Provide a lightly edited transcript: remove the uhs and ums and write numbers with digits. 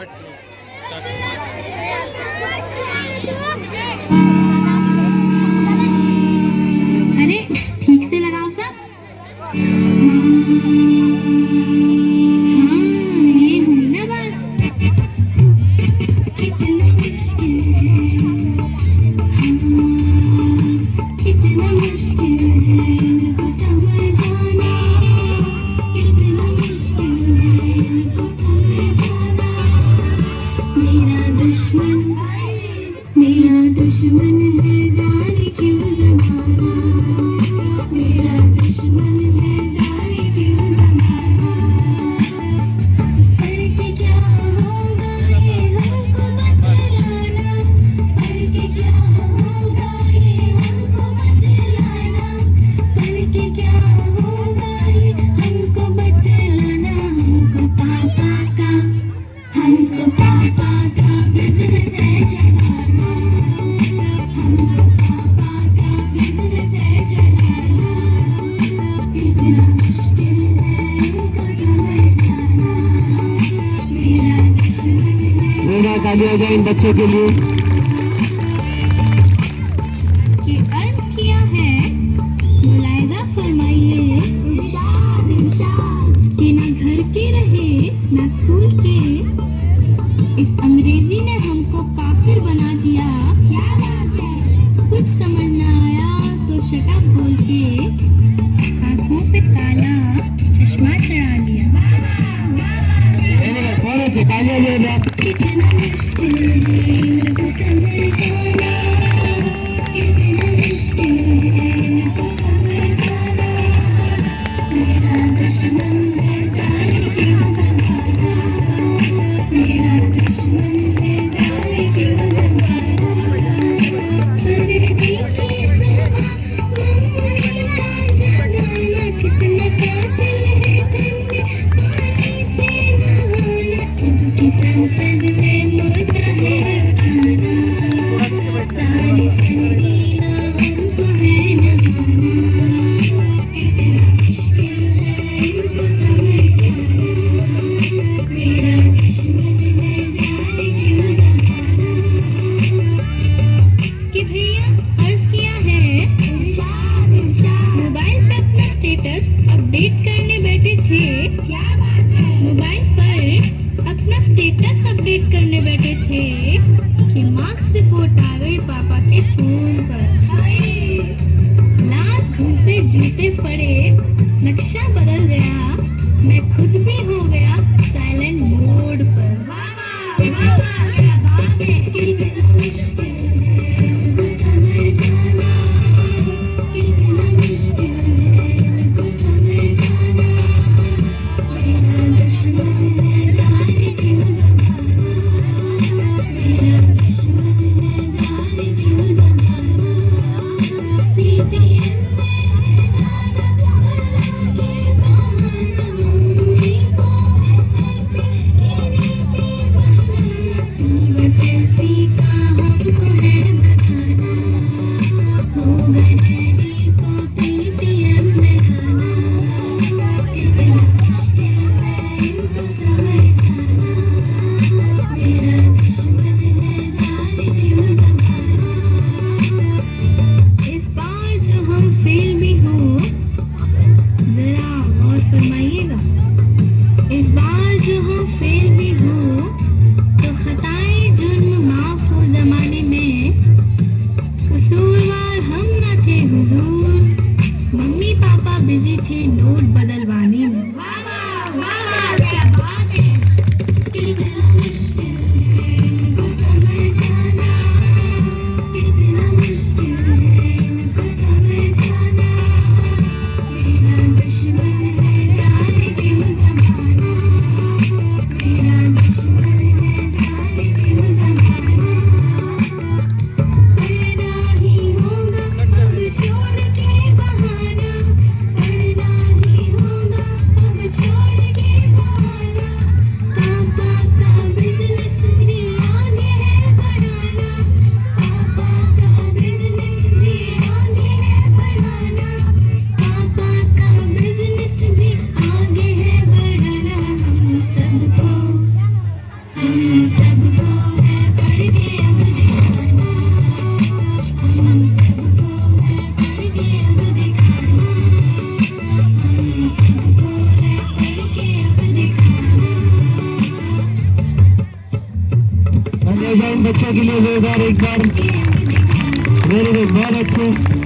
अरे ठीक से लगाओ सब। ये हुई ना बात। कितना मुश्किल है, कितना मुश्किल है इनको समझाना, कितना मुश्किल है इनको समझाना। मेरा दुश्मन है जाने क्यों ज़माना, मेरा दुश्मन है जाने क्यों ज़माना। पढ़ के क्या होगा ये हमको बतलाना, पढ़ के क्या होगा ये हमको बतलाना, पढ़ के क्या होगा ये हमको बतलाना। हमको पापा का बिजनेस है चलाना, हमको पापा का बिजनेस है चलाना। कितना मुश्किल है इनको समझाना, मेरा दुश्मन है। जोरदार तालियां हो जाए इन बच्चों के लिए। कि अर्ज किया है मुलायजा फरमाइए कि ना घर के रहे ना स्कूल के, इस अंग्रेजी ने हमको काफिर बना दिया। क्या बात है, कुछ समझ ना आया तो शका खोल के आंखों पे काला चश्मा चढ़ा लिया। तालियां जो है कितना मुश्किल है इनको समझाना, कितना मुश्किल है इनको समझाना। मेरा दुश्मन है जाने क्यों ज़माना, मेरा दुश्मन है जाने क्यों ज़माना। सर्दी की समा मम्मी का जनाना, कितना कातिल है ठंडे पानी से नहाना। उनकी संसद में मुद्दा है उठाना, सारी संगीना हमको है नहाना। कितना मुश्किल है इनको समझाना, मेरा दुश्मन है जाने क्यों ज़माना। कि भैया अर्ज किया है मोबाइल पे अपना स्टेटस अपडेट करने बैठे थे। क्या बात है, मोबाइल पर अपना स्टेटस अपडेट करने बैठे थे कि मार्क्स रिपोर्ट आ गई पापा के फोन पर। लात घुसे जूते पड़े, नक्शा बदल गया, मैं खुद भी हो गया साइलेंट मोड पर। कितना मुश्किल है इनको समझाना, कितना मुश्किल है इनको समझाना। मेरा दुश्मन है जाने क्यों ज़माना, मेरा दुश्मन है जाने क्यों ज़माना। PTM में है जाना भला के बहाना, मम्मी को है सेल्फी लेने पे हम सबको है पढ़ के अब दिखाना, हम सबको है पढ़ के अब दिखाना, हम सबको है पढ़ के अब दिखाना। तालियां हो जाए इन बच्चों के लिए जोरदार एक बार। वेरी गुड, बहुत अच्छे।